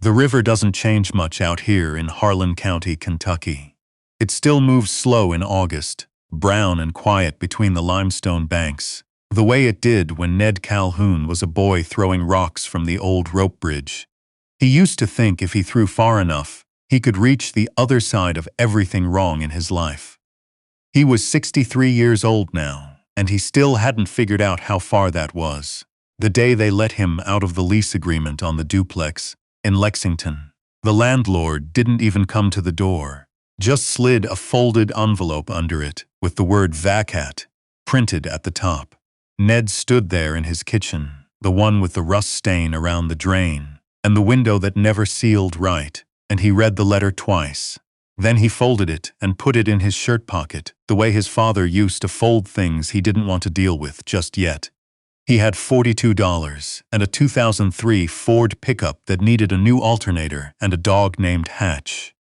The river doesn't change much out here in Harlan County, Kentucky. It still moves slow in August, brown and quiet between the limestone banks, the way it did when Ned Calhoun was a boy throwing rocks from the old rope bridge. He used to think if he threw far enough, he could reach the other side of everything wrong in his life. He was 63 years old now, and he still hadn't figured out how far that was. The day they let him out of the lease agreement on the duplex in Lexington, the landlord didn't even come to the door, just slid a folded envelope under it with the word "vacat" printed at the top. Ned stood there in his kitchen, the one with the rust stain around the drain, and the window that never sealed right, and he read the letter twice. Then he folded it and put it in his shirt pocket, the way his father used to fold things he didn't want to deal with just yet. He had $42 and a 2003 Ford pickup that needed a new alternator and a dog named Hatch.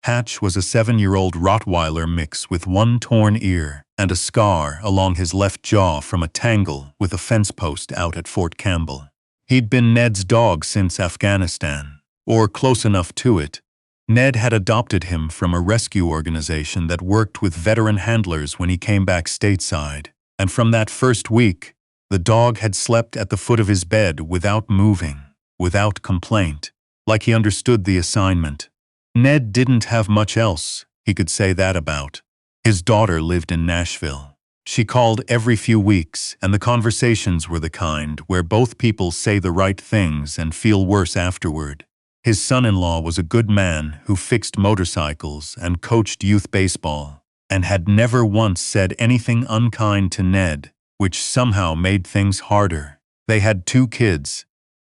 Hatch was a 7-year-old Rottweiler mix with one torn ear and a scar along his left jaw from a tangle with a fence post out at Fort Campbell. He'd been Ned's dog since Afghanistan, or close enough to it. Ned had adopted him from a rescue organization that worked with veteran handlers when he came back stateside, and from that first week, the dog had slept at the foot of his bed without moving, without complaint, like he understood the assignment. Ned didn't have much else he could say that about. His daughter lived in Nashville. She called every few weeks, and the conversations were the kind where both people say the right things and feel worse afterward. His son-in-law was a good man who fixed motorcycles and coached youth baseball, and had never once said anything unkind to Ned, which somehow made things harder. They had 2 kids.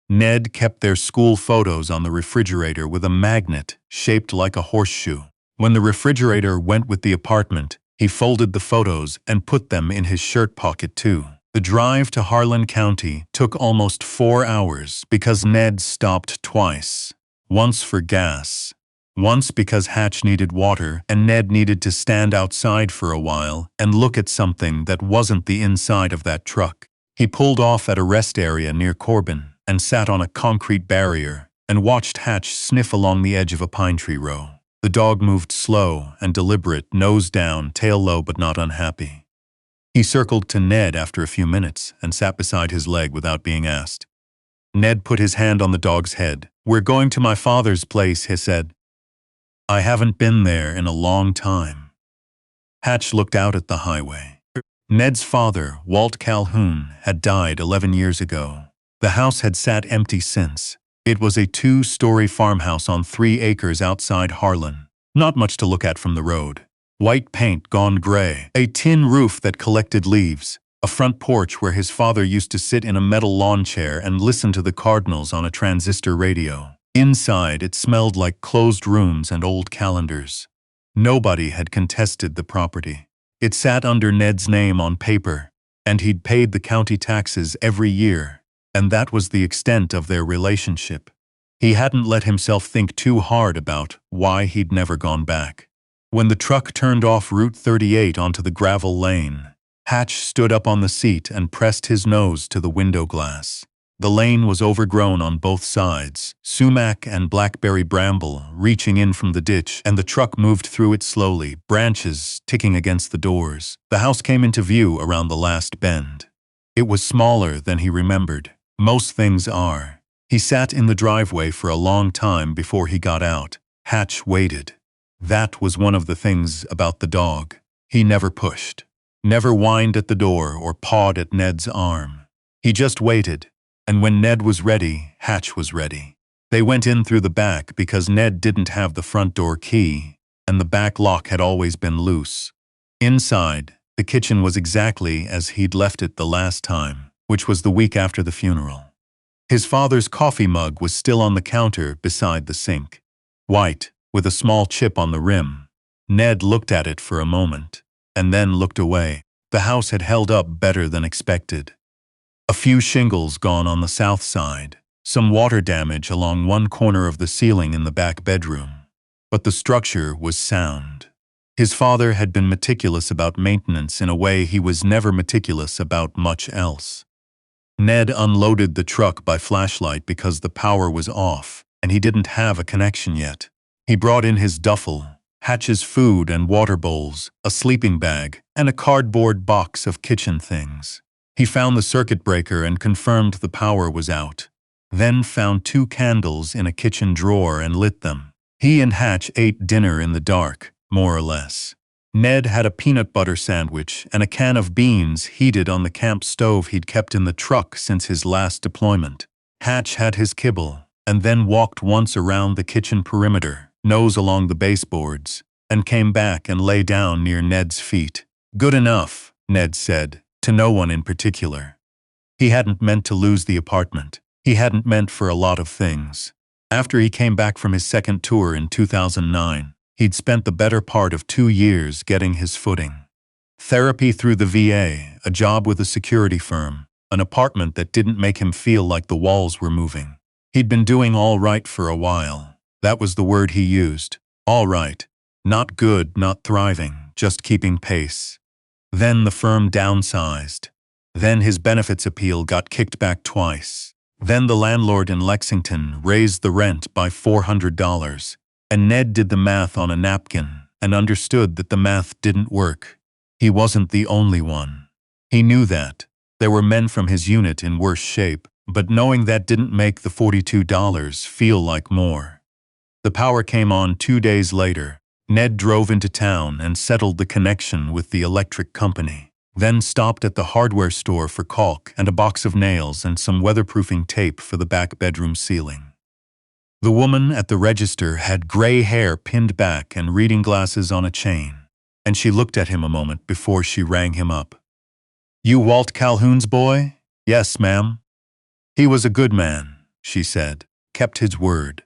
Ned kept their school photos on the refrigerator with a magnet shaped like a horseshoe. When the refrigerator went with the apartment, he folded the photos and put them in his shirt pocket too. The drive to Harlan County took almost 4 hours because Ned stopped twice. Once for gas, once because Hatch needed water and Ned needed to stand outside for a while and look at something that wasn't the inside of that truck. He pulled off at a rest area near Corbin and sat on a concrete barrier and watched Hatch sniff along the edge of a pine tree row. The dog moved slow and deliberate, nose down, tail low but not unhappy. He circled to Ned after a few minutes and sat beside his leg without being asked. Ned put his hand on the dog's head. "We're going to my father's place," he said. "I haven't been there in a long time." Hatch looked out at the highway. Ned's father, Walt Calhoun, had died 11 years ago. The house had sat empty since. It was a 2-story farmhouse on 3 acres outside Harlan. Not much to look at from the road. White paint gone gray, a tin roof that collected leaves, a front porch where his father used to sit in a metal lawn chair and listen to the Cardinals on a transistor radio. Inside, it smelled like closed rooms and old calendars. Nobody had contested the property. It sat under Ned's name on paper, and he'd paid the county taxes every year, and that was the extent of their relationship. He hadn't let himself think too hard about why he'd never gone back. When the truck turned off Route 38 onto the gravel lane, Hatch stood up on the seat and pressed his nose to the window glass. The lane was overgrown on both sides, sumac and blackberry bramble reaching in from the ditch, and the truck moved through it slowly, branches ticking against the doors. The house came into view around the last bend. It was smaller than he remembered. Most things are. He sat in the driveway for a long time before he got out. Hatch waited. That was one of the things about the dog. He never pushed. Never whined at the door or pawed at Ned's arm. He just waited, and when Ned was ready, Hatch was ready. They went in through the back because Ned didn't have the front door key, and the back lock had always been loose. Inside, the kitchen was exactly as he'd left it the last time, which was the week after the funeral. His father's coffee mug was still on the counter beside the sink. White, with a small chip on the rim. Ned looked at it for a moment, and then looked away. The house had held up better than expected. A few shingles gone on the south side, some water damage along one corner of the ceiling in the back bedroom. But the structure was sound. His father had been meticulous about maintenance in a way he was never meticulous about much else. Ned unloaded the truck by flashlight because the power was off, and he didn't have a connection yet. He brought in his duffel, Hatch's food and water bowls, a sleeping bag, and a cardboard box of kitchen things. He found the circuit breaker and confirmed the power was out. Then found 2 candles in a kitchen drawer and lit them. He and Hatch ate dinner in the dark, more or less. Ned had a peanut butter sandwich and a can of beans heated on the camp stove he'd kept in the truck since his last deployment. Hatch had his kibble, and then walked once around the kitchen perimeter, nose along the baseboards, and came back and lay down near Ned's feet. "Good enough," Ned said, to no one in particular. He hadn't meant to lose the apartment. He hadn't meant for a lot of things. After he came back from his second tour in 2009, he'd spent the better part of 2 years getting his footing. Therapy through the VA, a job with a security firm, an apartment that didn't make him feel like the walls were moving. He'd been doing all right for a while. That was the word he used. All right. Not good, not thriving, just keeping pace. Then the firm downsized. Then his benefits appeal got kicked back twice. Then the landlord in Lexington raised the rent by $400, and Ned did the math on a napkin and understood that the math didn't work. He wasn't the only one. He knew that. There were men from his unit in worse shape, but knowing that didn't make the $42 feel like more. The power came on 2 days later. Ned drove into town and settled the connection with the electric company, then stopped at the hardware store for caulk and a box of nails and some weatherproofing tape for the back bedroom ceiling. The woman at the register had gray hair pinned back and reading glasses on a chain, and she looked at him a moment before she rang him up. "You Walt Calhoun's boy?" "Yes, ma'am." "He was a good man," she said, kept his word.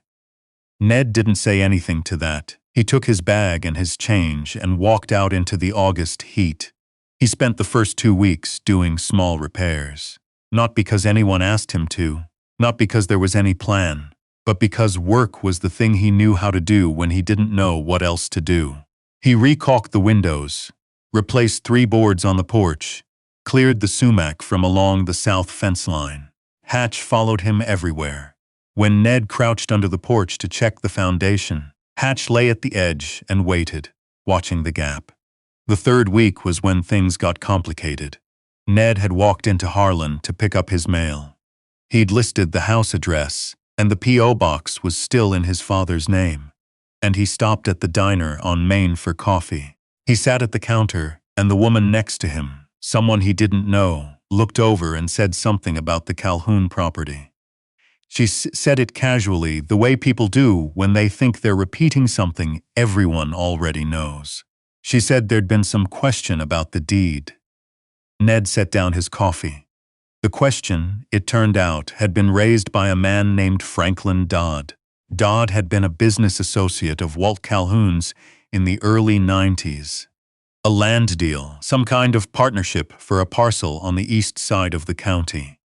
Ned didn't say anything to that. He took his bag and his change and walked out into the August heat. He spent the first 2 weeks doing small repairs. Not because anyone asked him to, not because there was any plan, but because work was the thing he knew how to do when he didn't know what else to do. He recaulked the windows, replaced 3 boards on the porch, cleared the sumac from along the south fence line. Hatch followed him everywhere. When Ned crouched under the porch to check the foundation, Hatch lay at the edge and waited, watching the gap. The 3rd week was when things got complicated. Ned had walked into Harlan to pick up his mail. He'd listed the house address, and the P.O. box was still in his father's name. And he stopped at the diner on Main for coffee. He sat at the counter, and the woman next to him, someone he didn't know, looked over and said something about the Calhoun property. She said it casually, the way people do when they think they're repeating something everyone already knows. She said there'd been some question about the deed. Ned set down his coffee. The question, it turned out, had been raised by a man named Franklin Dodd. Dodd had been a business associate of Walt Calhoun's in the early 90s. A land deal, some kind of partnership for a parcel on the east side of the county.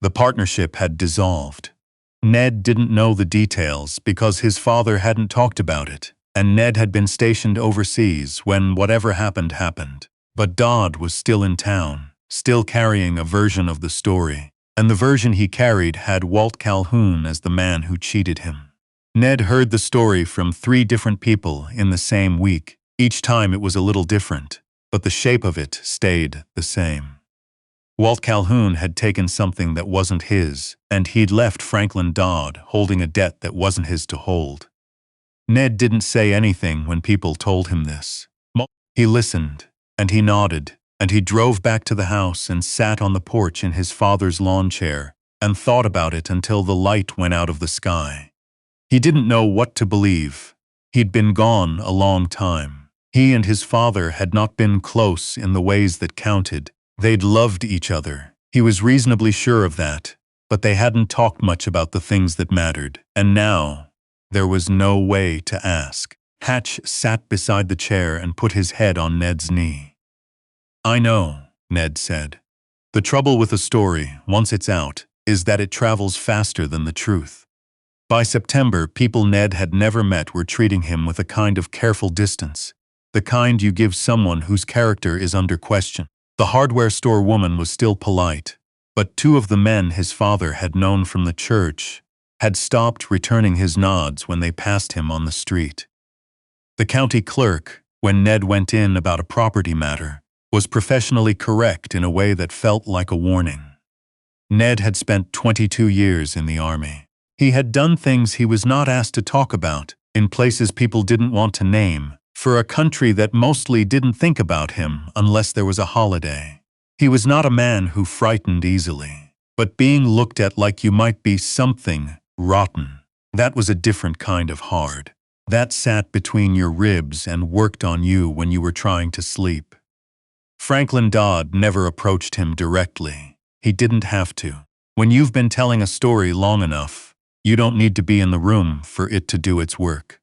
The partnership had dissolved. Ned didn't know the details because his father hadn't talked about it, and Ned had been stationed overseas when whatever happened happened. But Dodd was still in town, still carrying a version of the story, and the version he carried had Walt Calhoun as the man who cheated him. Ned heard the story from 3 different people in the same week. Each time it was a little different, but the shape of it stayed the same. Walt Calhoun had taken something that wasn't his, and he'd left Franklin Dodd holding a debt that wasn't his to hold. Ned didn't say anything when people told him this. He listened, and he nodded, and he drove back to the house and sat on the porch in his father's lawn chair and thought about it until the light went out of the sky. He didn't know what to believe. He'd been gone a long time. He and his father had not been close in the ways that counted. They'd loved each other. He was reasonably sure of that, but they hadn't talked much about the things that mattered, and now there was no way to ask. Hatch sat beside the chair and put his head on Ned's knee. "I know," Ned said. "The trouble with a story, once it's out, is that it travels faster than the truth." By September, people Ned had never met were treating him with a kind of careful distance, the kind you give someone whose character is under question. The hardware store woman was still polite, but 2 of the men his father had known from the church had stopped returning his nods when they passed him on the street. The county clerk, when Ned went in about a property matter, was professionally correct in a way that felt like a warning. Ned had spent 22 years in the army. He had done things he was not asked to talk about, in places people didn't want to name, for a country that mostly didn't think about him unless there was a holiday. He was not a man who frightened easily, but being looked at like you might be something rotten, that was a different kind of hard. That sat between your ribs and worked on you when you were trying to sleep. Franklin Dodd never approached him directly. He didn't have to. When you've been telling a story long enough, you don't need to be in the room for it to do its work.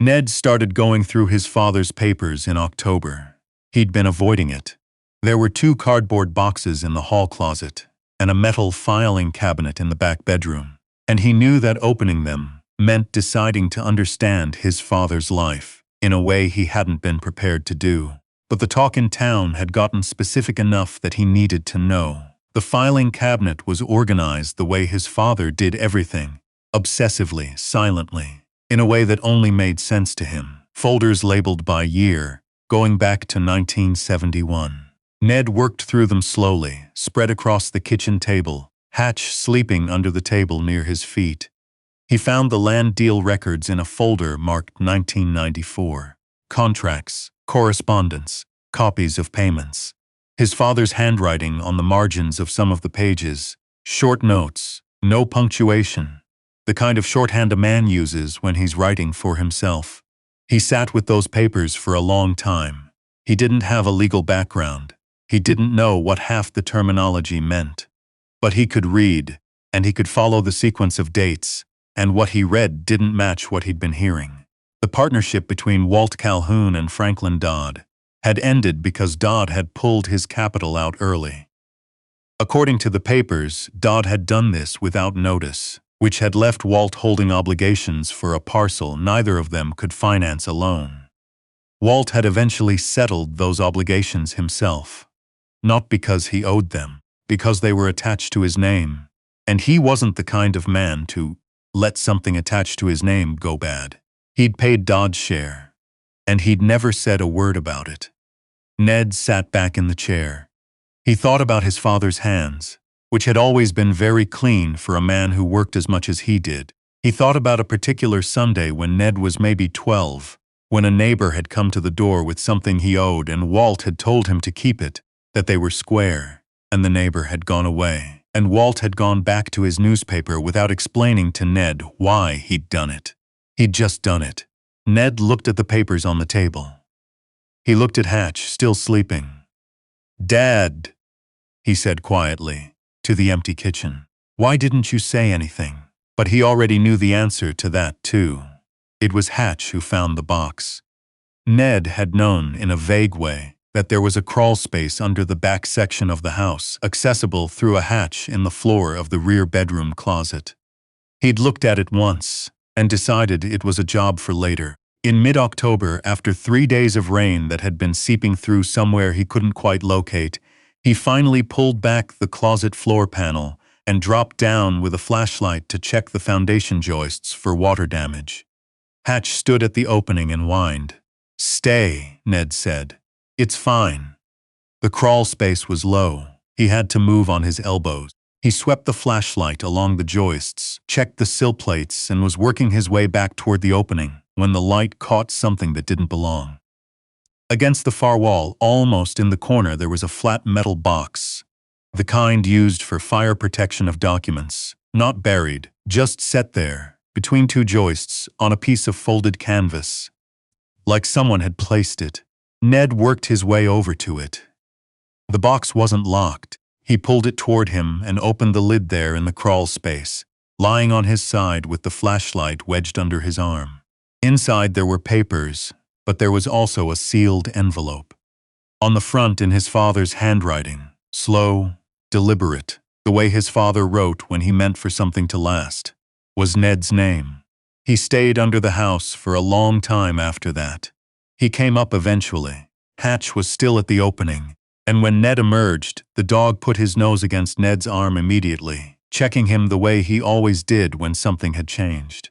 Ned started going through his father's papers in October. He'd been avoiding it. There were 2 cardboard boxes in the hall closet and a metal filing cabinet in the back bedroom, and he knew that opening them meant deciding to understand his father's life in a way he hadn't been prepared to do. But the talk in town had gotten specific enough that he needed to know. The filing cabinet was organized the way his father did everything, obsessively, silently, in a way that only made sense to him. Folders labeled by year, going back to 1971. Ned worked through them slowly, spread across the kitchen table, Hatch sleeping under the table near his feet. He found the land deal records in a folder marked 1994. Contracts, correspondence, copies of payments. His father's handwriting on the margins of some of the pages, short notes, no punctuation, the kind of shorthand a man uses when he's writing for himself. He sat with those papers for a long time. He didn't have a legal background. He didn't know what half the terminology meant. But he could read, and he could follow the sequence of dates, and what he read didn't match what he'd been hearing. The partnership between Walt Calhoun and Franklin Dodd had ended because Dodd had pulled his capital out early. According to the papers, Dodd had done this without notice, which had left Walt holding obligations for a parcel neither of them could finance alone. Walt had eventually settled those obligations himself, not because he owed them, because they were attached to his name, and he wasn't the kind of man to let something attached to his name go bad. He'd paid Dodd's share, and he'd never said a word about it. Ned sat back in the chair. He thought about his father's hands, which had always been very clean for a man who worked as much as he did. He thought about a particular Sunday when Ned was maybe 12, when a neighbor had come to the door with something he owed and Walt had told him to keep it, that they were square, and the neighbor had gone away, and Walt had gone back to his newspaper without explaining to Ned why he'd done it. He'd just done it. Ned looked at the papers on the table. He looked at Hatch, still sleeping. "Dad," he said quietly, to the empty kitchen. "Why didn't you say anything?" But he already knew the answer to that, too. It was Hatch who found the box. Ned had known, in a vague way, that there was a crawl space under the back section of the house, accessible through a hatch in the floor of the rear bedroom closet. He'd looked at it once, and decided it was a job for later. In mid-October, after 3 days of rain that had been seeping through somewhere he couldn't quite locate, he finally pulled back the closet floor panel and dropped down with a flashlight to check the foundation joists for water damage. Hatch stood at the opening and whined. "Stay," Ned said. "It's fine." The crawl space was low. He had to move on his elbows. He swept the flashlight along the joists, checked the sill plates, and was working his way back toward the opening when the light caught something that didn't belong. Against the far wall, almost in the corner, there was a flat metal box, the kind used for fire protection of documents, not buried, just set there, between 2 joists, on a piece of folded canvas. Like someone had placed it. Ned worked his way over to it. The box wasn't locked. He pulled it toward him and opened the lid there in the crawl space, lying on his side with the flashlight wedged under his arm. Inside there were papers, but there was also a sealed envelope. On the front, in his father's handwriting, slow, deliberate, the way his father wrote when he meant for something to last, was Ned's name. He stayed under the house for a long time after that. He came up eventually. Hatch was still at the opening, and when Ned emerged, the dog put his nose against Ned's arm immediately, checking him the way he always did when something had changed.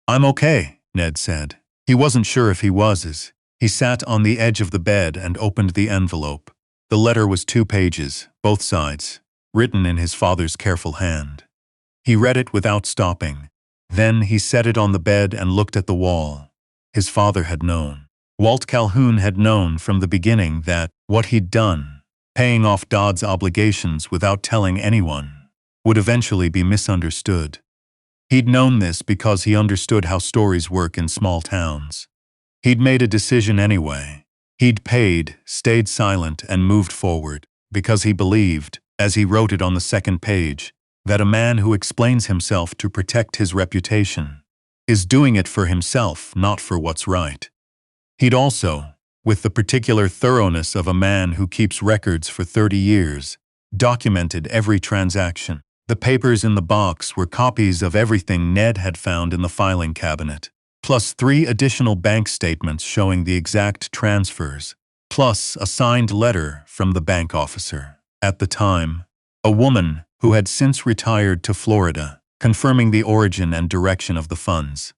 "I'm okay," Ned said. He wasn't sure if he was. He sat on the edge of the bed and opened the envelope. The letter was 2 pages, both sides, written in his father's careful hand. He read it without stopping. Then he set it on the bed and looked at the wall. His father had known. Walt Calhoun had known from the beginning that what he'd done, paying off Dodd's obligations without telling anyone, would eventually be misunderstood. He'd known this because he understood how stories work in small towns. He'd made a decision anyway. He'd paid, stayed silent, and moved forward, because he believed, as he wrote it on the second page, that a man who explains himself to protect his reputation is doing it for himself, not for what's right. He'd also, with the particular thoroughness of a man who keeps records for 30 years, documented every transaction. The papers in the box were copies of everything Ned had found in the filing cabinet, plus 3 additional bank statements showing the exact transfers, plus a signed letter from the bank officer. At the time, a woman who had since retired to Florida, confirming the origin and direction of the funds.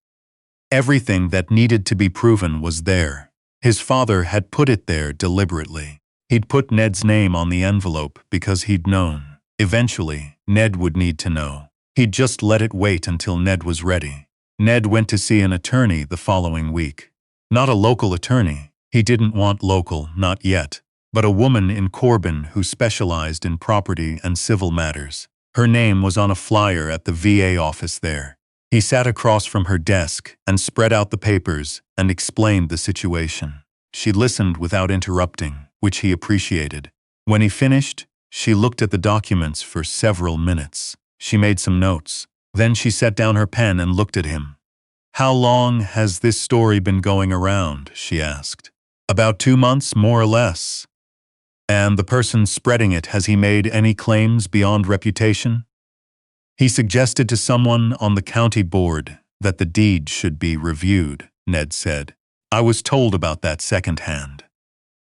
Everything that needed to be proven was there. His father had put it there deliberately. He'd put Ned's name on the envelope because he'd known. Eventually, Ned would need to know. He'd just let it wait until Ned was ready. Ned went to see an attorney the following week. Not a local attorney. He didn't want local, not yet, but a woman in Corbin who specialized in property and civil matters. Her name was on a flyer at the VA office there. He sat across from her desk and spread out the papers and explained the situation. She listened without interrupting, which he appreciated. When he finished, she looked at the documents for several minutes. She made some notes. Then she set down her pen and looked at him. "How long has this story been going around?" she asked. "About 2 months, more or less." "And the person spreading it, has he made any claims beyond reputation?" "He suggested to someone on the county board that the deed should be reviewed," Ned said. "I was told about that secondhand."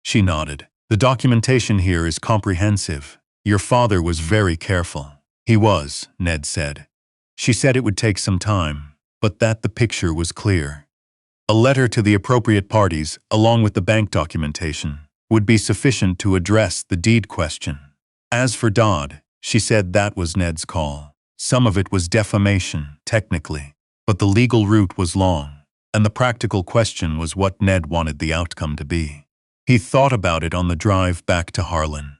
She nodded. "The documentation here is comprehensive. Your father was very careful." "He was," Ned said. She said it would take some time, but that the picture was clear. A letter to the appropriate parties, along with the bank documentation, would be sufficient to address the deed question. As for Dodd, she said that was Ned's call. Some of it was defamation, technically, but the legal route was long, and the practical question was what Ned wanted the outcome to be. He thought about it on the drive back to Harlan.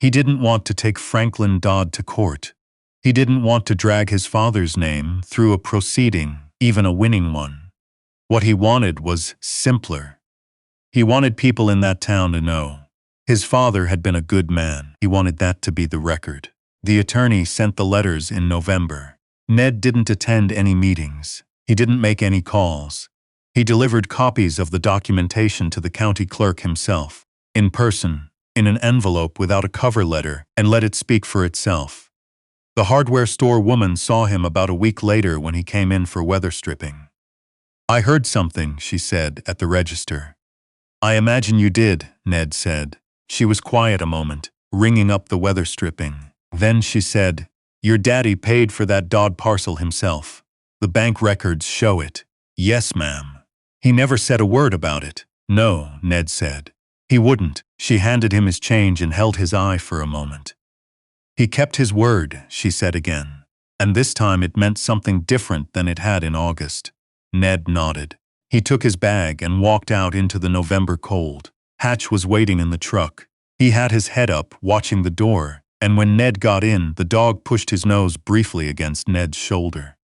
He didn't want to take Franklin Dodd to court. He didn't want to drag his father's name through a proceeding, even a winning one. What he wanted was simpler. He wanted people in that town to know. His father had been a good man. He wanted that to be the record. The attorney sent the letters in November. Ned didn't attend any meetings. He didn't make any calls. He delivered copies of the documentation to the county clerk himself, in person, in an envelope without a cover letter, and let it speak for itself. The hardware store woman saw him about a week later when he came in for weather stripping. "I heard something," she said, at the register. "I imagine you did," Ned said. She was quiet a moment, ringing up the weather stripping. Then she said, "Your daddy paid for that Dodd parcel himself. The bank records show it." "Yes, ma'am." "He never said a word about it." "No," Ned said. "He wouldn't." She handed him his change and held his eye for a moment. "He kept his word," she said again. And this time it meant something different than it had in August. Ned nodded. He took his bag and walked out into the November cold. Hatch was waiting in the truck. He had his head up, watching the door, and when Ned got in, the dog pushed his nose briefly against Ned's shoulder.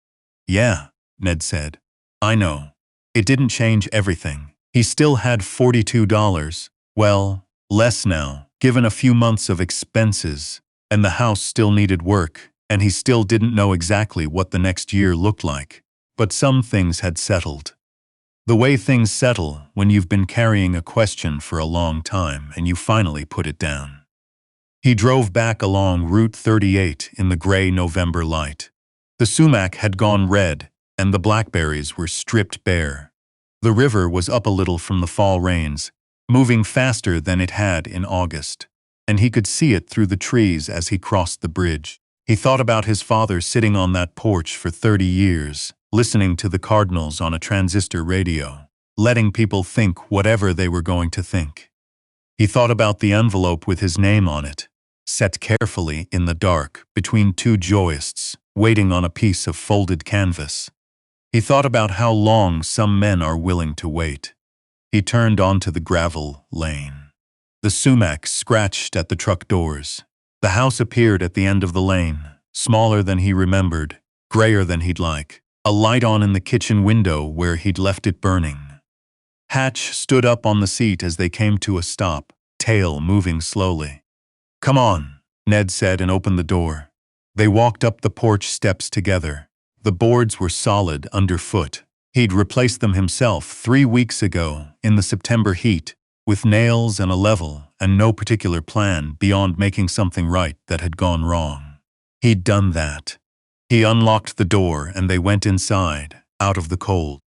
"Yeah," Ned said. "I know. It didn't change everything." He still had $42. Well, less now, given a few months of expenses, and the house still needed work, and he still didn't know exactly what the next year looked like. But some things had settled. The way things settle when you've been carrying a question for a long time and you finally put it down. He drove back along Route 38 in the gray November light. The sumac had gone red, and the blackberries were stripped bare. The river was up a little from the fall rains, moving faster than it had in August, and he could see it through the trees as he crossed the bridge. He thought about his father sitting on that porch for 30 years, listening to the Cardinals on a transistor radio, letting people think whatever they were going to think. He thought about the envelope with his name on it, set carefully in the dark between two joists, waiting on a piece of folded canvas. He thought about how long some men are willing to wait. He turned onto the gravel lane. The sumac scratched at the truck doors. The house appeared at the end of the lane, smaller than he remembered, grayer than he'd like, a light on in the kitchen window where he'd left it burning. Hatch stood up on the seat as they came to a stop, tail moving slowly. "Come on," Ned said and opened the door. They walked up the porch steps together. The boards were solid underfoot. He'd replaced them himself 3 weeks ago in the September heat, with nails and a level and no particular plan beyond making something right that had gone wrong. He'd done that. He unlocked the door and they went inside, out of the cold.